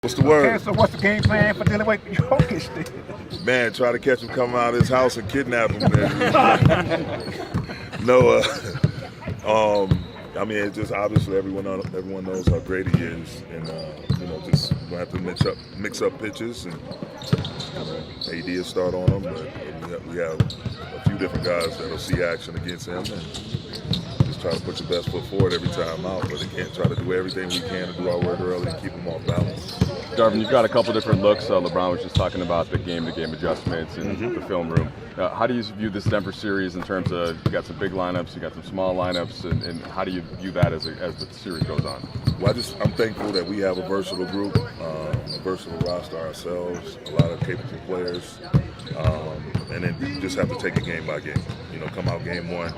What's the word? Okay, so what's the game plan for dealing with Jokic then? Man, try to catch him coming out of his house and kidnap him. No, I mean, it's just obviously everyone knows how great he is, and just gonna have to mix up pitches, and AD will start on him, but we have a few different guys that'll see action against him, and just try to put your best foot forward every time out. But they can't try to do everything we can to do our work early and keep them off balance. Darvin, you've got a couple different looks. LeBron was just talking about the game-to-game adjustments in the film room. How do you view this Denver series in terms of you got some big lineups, you got some small lineups, and how do you view that as the series goes on? Well, I'm thankful that we have a versatile group, a versatile roster ourselves, a lot of capable players, and then you just have to take it game by game. Come out game one,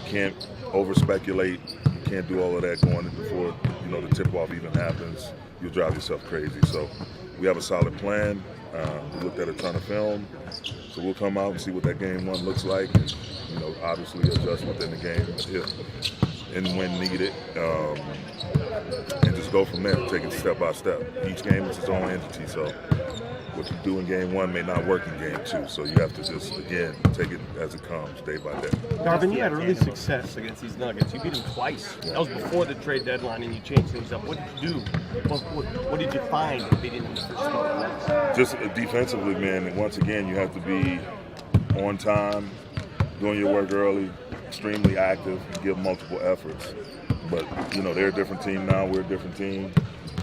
can't over-speculate, can't do all of that going before the tip-off even happens. You'll drive yourself crazy. So we have a solid plan. We looked at a ton of film, so we'll come out and see what that game one looks like, and obviously adjust within the game if and when needed, and just go from there. Take it step by step. Each game is its own entity, so what you do in game one may not work in game two. So you have to just again take it as it comes, day by day. Darvin, you had early success against these Nuggets. You beat them twice. Yeah. That was before the trade deadline, and you changed things up. What did you do? What did you find beating them the first couple of Just defensively, man. And once again, you have to be on time, doing your work early, extremely active, give multiple efforts. But they're a different team now. We're a different team.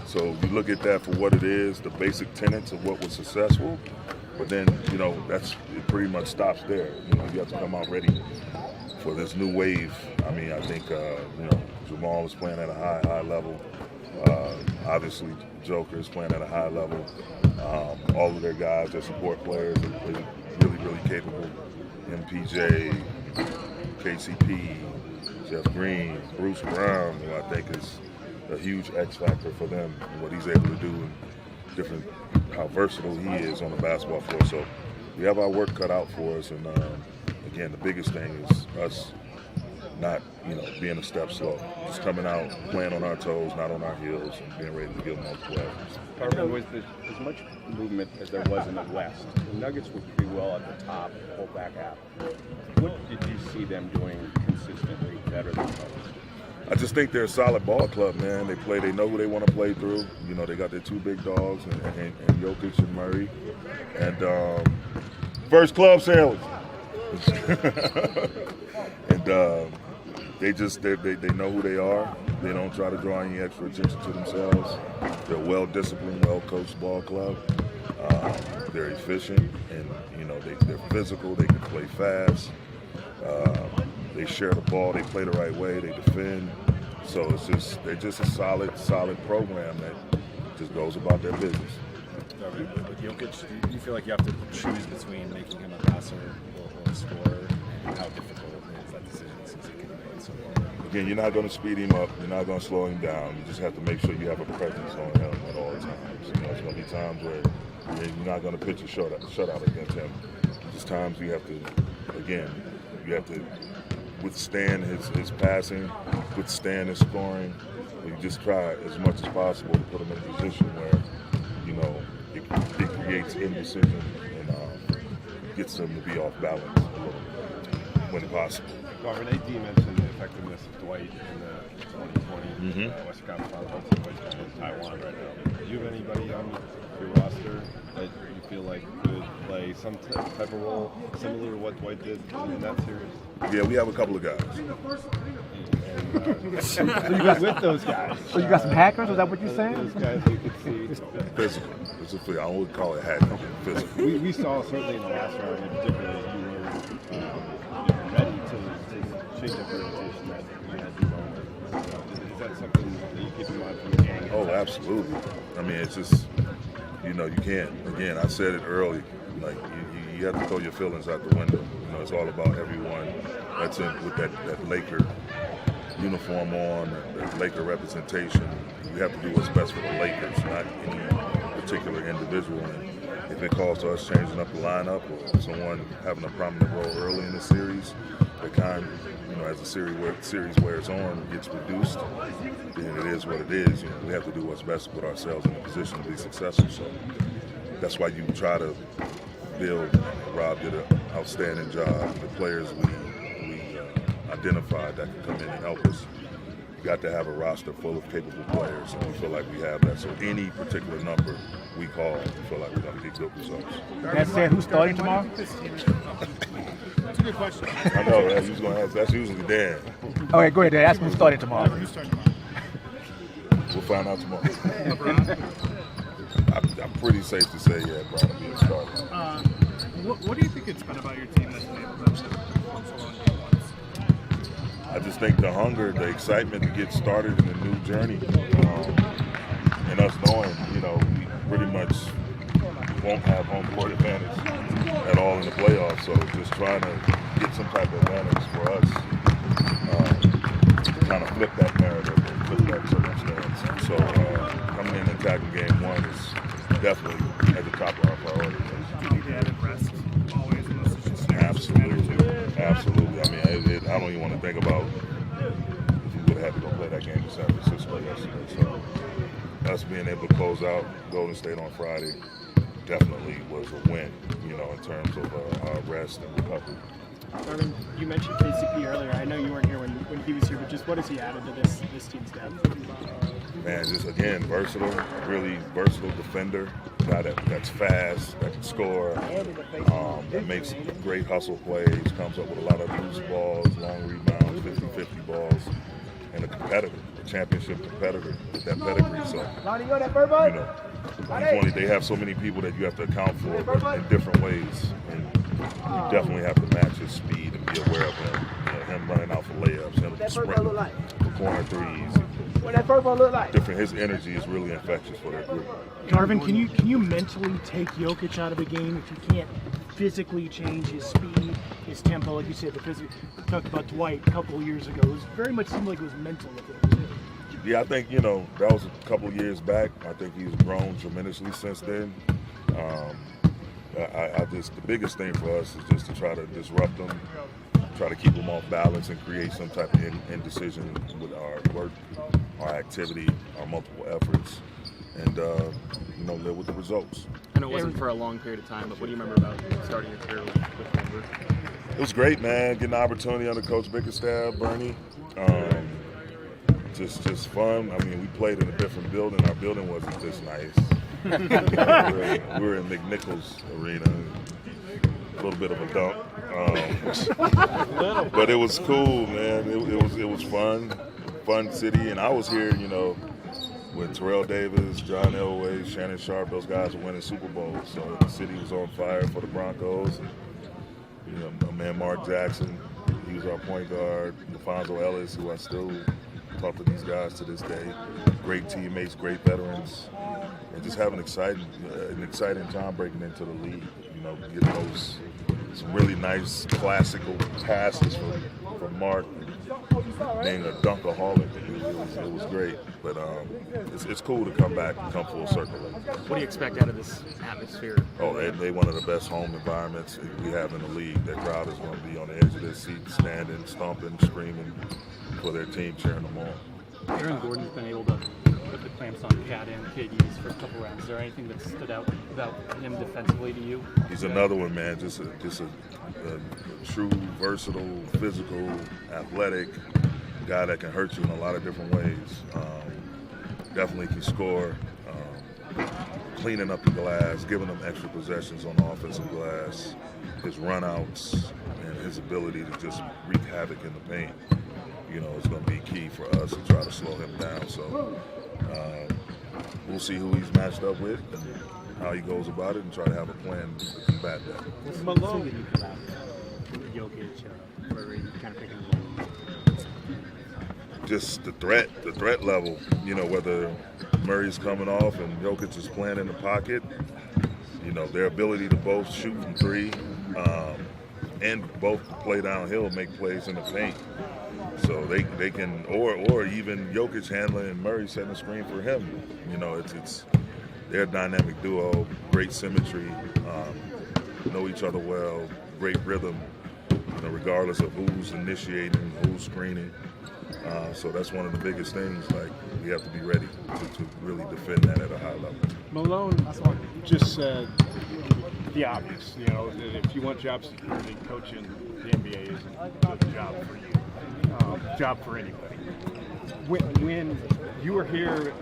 So you look at that for what it is, the basic tenets of what was successful. But then it pretty much stops there. You have to come out ready for this new wave. I mean, I think Jamal is playing at a high level. Obviously, Joker is playing at a high level. All of their guys, their support players, are really, really capable. MPJ, KCP, Jeff Green, Bruce Brown, who I think is a huge X factor for them and what he's able to do and how versatile he is on the basketball floor. So we have our work cut out for us, and again, the biggest thing is us not being a step slow, just coming out, playing on our toes, not on our heels, and being ready to give multiple efforts. Darvin, was there as much movement as there was in the West? The Nuggets were pretty well at the top, whole back half. What did you see them doing consistently better than others? I just think they're a solid ball club, man. They know who they want to play through. They got their two big dogs, and Jokic and Murray. And first club sandwich. And they know who they are. They don't try to draw any extra attention to themselves. They're a well-disciplined, well-coached ball club. They're efficient, and they're physical. They can play fast. They share the ball. They play the right way. They defend. So they're just a solid program that just goes about their business. With Jokic, do you feel like you have to choose between making him a passer or a scorer, and how difficult is that decision since he can make it so well? Again, you're not going to speed him up. You're not going to slow him down. You just have to make sure you have a presence on him at all times. There's going to be times where you're not going to pitch a shutout against him. There's times you have to withstand his passing, withstand his scoring. You just try as much as possible to put him in a position where it creates indecision and gets them to be off balance a little when possible. Darvin, AD mentioned the effectiveness of Dwight in the 2020 Western Conference Finals. Dwight's in Taiwan right now. Do you have anybody on your roster that you feel like could play some type of role similar to what Dwight did in that series? Yeah, we have a couple of guys. So you got with those guys. So you got some hackers? Is that what you're saying? Those guys you could see. Physical. I would call it hacking. Physical. We saw certainly in the last round in particular you were ready to change up your rotation that you had to go. Is that something that you keep in mind from the game? Oh, absolutely. I mean, it's just, you can't. Again, I said it early. Like, you have to throw your feelings out the window. It's all about everyone that's in with that Laker uniform on, that Laker representation. You have to do what's best for the Lakers, not any particular individual. And if it calls to us changing up the lineup or someone having a prominent role early in the series, that as the series wears on, gets reduced, then it is what it is. We have to do what's best to put ourselves in a position to be successful. So that's why you try to build. Rob did an outstanding job. The players we identified that can come in and help us. You got to have a roster full of capable players, and we feel like we have that. So any particular number we call, we feel like we're going to get good results. That said, who's starting tomorrow? That's a good question. I know, that's who's going to ask. That's usually Dan. Okay, go ahead, Dan. Ask me who's starting tomorrow. Who's starting tomorrow? We'll find out tomorrow. I'm pretty safe to say, yeah, Brian will be a starter. What do you think it's been about your team that's been able to perform so long at once? I just think the hunger, the excitement to get started in a new journey, and us knowing, we pretty much won't have home court advantage at all in the playoffs. So just trying to get some type of advantage for us, kind of flip that narrative and flip that circumstance. So coming in and attacking game one is definitely at the top of our priority. Do you think they had it rest always in those situations? Absolutely. I mean, I don't even want to think about if we would have had to go play that game in San Francisco yesterday. So us being able to close out Golden State on Friday definitely was a win, in terms of rest and recovery. Marvin, you mentioned KCP earlier. I know you weren't here when he was here, but just what has he added to this team's depth? Man, just again, really versatile defender. Guy that's fast, that can score, that makes great hustle plays, comes up with a lot of loose balls, long rebounds, 50-50 balls, and a championship competitor with that pedigree. So, they have so many people that you have to account for in different ways, and you definitely have to match his speed and be aware of him. Him running out for layups, him sprinting for corner threes. His energy is really infectious for that group. Marvin, can you mentally take Jokic out of the game if you can't physically change his speed, his tempo? Like you said, we talked about Dwight a couple of years ago. It was very much seemed like it was mental with him. Yeah, I think, that was a couple of years back. I think he's grown tremendously since then. The biggest thing for us is just to try to disrupt him, try to keep him off balance and create some type of indecision with our work, our activity, our multiple efforts, and live with the results. I know it wasn't for a long period of time, but what do you remember about starting your career with Denver? It was great, man. Getting the opportunity under Coach Bickerstaff, Bernie. Just fun. I mean, we played in a different building. Our building wasn't this nice. we were in McNichols Arena. A little bit of a dump. But it was cool, man. It was fun city. And I was here, with Terrell Davis, John Elway, Shannon Sharp. Those guys were winning Super Bowls. So the city was on fire for the Broncos. And, my man Mark Jackson, he was our point guard. DeFonso Ellis, who I still talk to these guys to this day. Great teammates, great veterans, and just having an exciting time breaking into the league. Getting some really nice classical passes from Mark, being a dunkaholic. It was great, but it's cool to come back and come full circle. What do you expect out of this atmosphere? Oh, they one of the best home environments we have in the league. That crowd is going to be on the edge of their seat, standing, stomping, screaming for their team, cheering them on. Aaron Gordon's been able to put the clamps on Cat and KD's for a couple rounds. Is there anything that stood out about him defensively to you? He's another one, man. Just a true, versatile, physical, athletic guy that can hurt you in a lot of different ways. Definitely can score. Cleaning up the glass, giving them extra possessions on the offensive glass, his runouts, and his ability to just wreak havoc in the paint. It's going to be key for us to try to slow him down. So we'll see who he's matched up with and how he goes about it, and try to have a plan to combat that. What's the most thing that you can Jokic, where you kind of picking him up? Just the threat level. Whether Murray's coming off and Jokic is playing in the pocket. Their ability to both shoot from three and both play downhill, make plays in the paint. So they can, or even Jokic handling and Murray setting a screen for him. they're a dynamic duo, great symmetry, know each other well, great rhythm, regardless of who's initiating, who's screening. So that's one of the biggest things. Like, we have to be ready to really defend that at a high level. Malone just said the obvious, that if you want job security, coaching the NBA isn't a good job for you, job for anybody. When you were here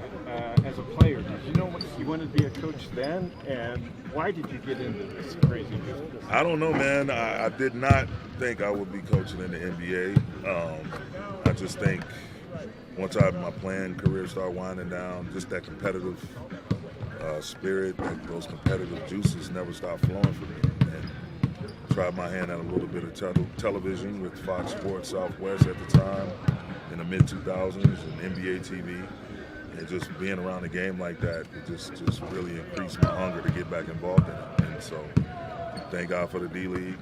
as a player, did you know what you wanted to be a coach then? And why did you get into this crazy business? I don't know, man. I did not think I would be coaching in the NBA. I just think once my playing career started winding down, just that competitive spirit, those competitive juices never stopped flowing for me. And tried my hand at a little bit of television with Fox Sports Southwest at the time in the mid-2000s and NBA TV. And just being around a game like that, it just really increased my hunger to get back involved in it. And so, thank God for the D-League.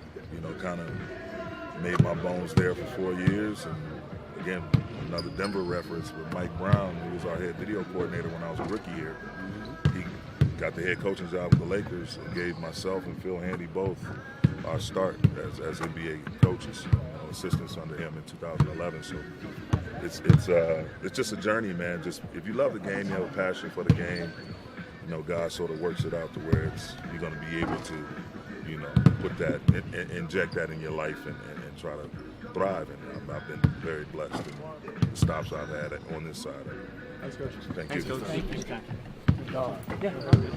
Kind of made my bones there for 4 years. And again, another Denver reference with Mike Brown, who was our head video coordinator when I was a rookie here. He got the head coaching job with the Lakers and gave myself and Phil Handy both our start as NBA coaches, assistants under him in 2011. So it's just a journey, man. Just if you love the game, you have a passion for the game. God sort of works it out to where you're going to be able to, put that, inject that in your life and try to thrive. And I've been very blessed in the stops I've had on this side. Thanks, Coach. Thank you. Thanks, Coach. Thank you. Yeah.